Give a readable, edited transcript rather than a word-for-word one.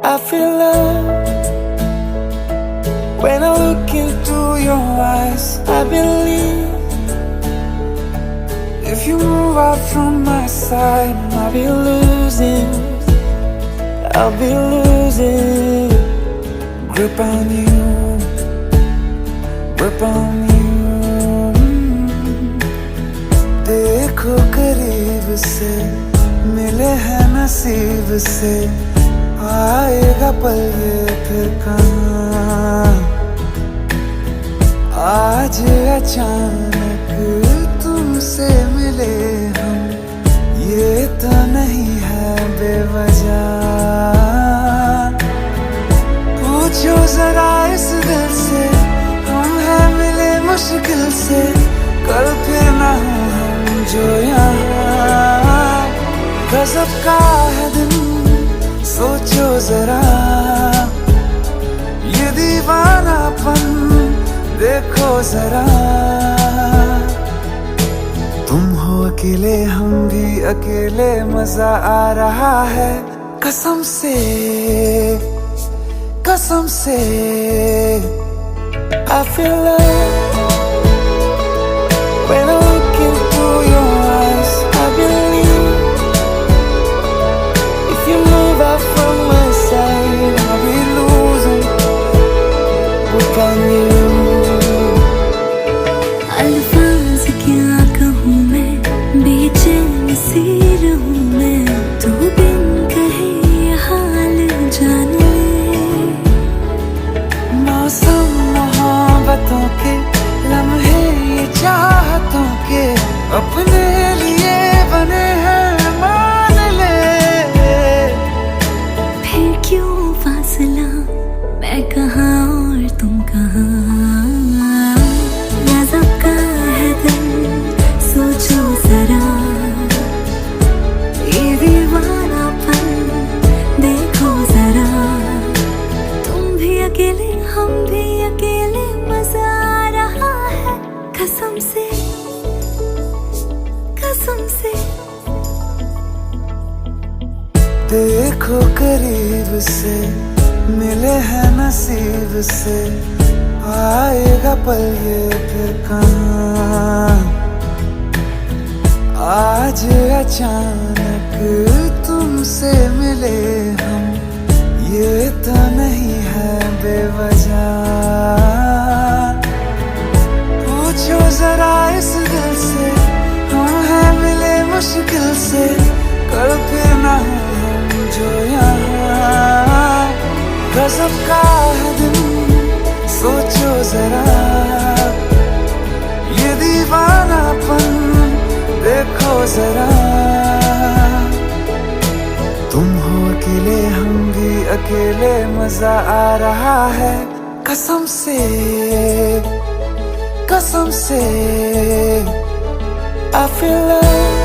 I feel love when I look into your eyes. I believe if you move out from my side, I'll be losing grip on you, grip on you. देखो करीब से, मिले हैं नसीब से, आएगा पल ये फिर कहाँ। आज अचानक तुमसे मिले हम, ये तो नहीं है बेवजह। पूछो जरा इस दिल से, हम हैं मिले मुश्किल से, कल फिर ना हो हम जो यहाँ। गजब का है दिन, सोचो जरा ये दीवानापन, देखो जरा। तुम हो अकेले, हम भी अकेले, मजा आ रहा है कसम से, कसम से। I feel love when I look into your eyes. I believe if you move out from my side, I'll be losing grip on you. अल्फाज क्या कहूँ मैं, बेचैन सी रहूँ मैं, तू बिन कहे ये हाल जान ले। मौसम मोहब्बतों के, लम्हे ये चाहतों के, अपने लिए बने हैं मान ले। फिर क्यों फासला, मैं कहाँ और तुम कहाँ। गजब का है दिन, सोचो जरा ये दीवानापन, देखो जरा। तुम भी अकेले, हम भी अकेले, मजा आ रहा है कसम से, कसम से। देखो करीब से, मिले हैं नसीब से, आएगा पल ये फिर कहाँ। आज अचानक तुमसे मिले हम, ये तो नहीं है बेवजह। पूछो जरा इस दिल से, हम हैं मिले मुश्किल से, कल फिर ना हो हम जो यहाँ। गजब का है दिन, सोचो जरा ये दीवानापन, देखो जरा। तुम हो अकेले, हम भी अकेले, मजा आ रहा है कसम से, कसम से। I feel love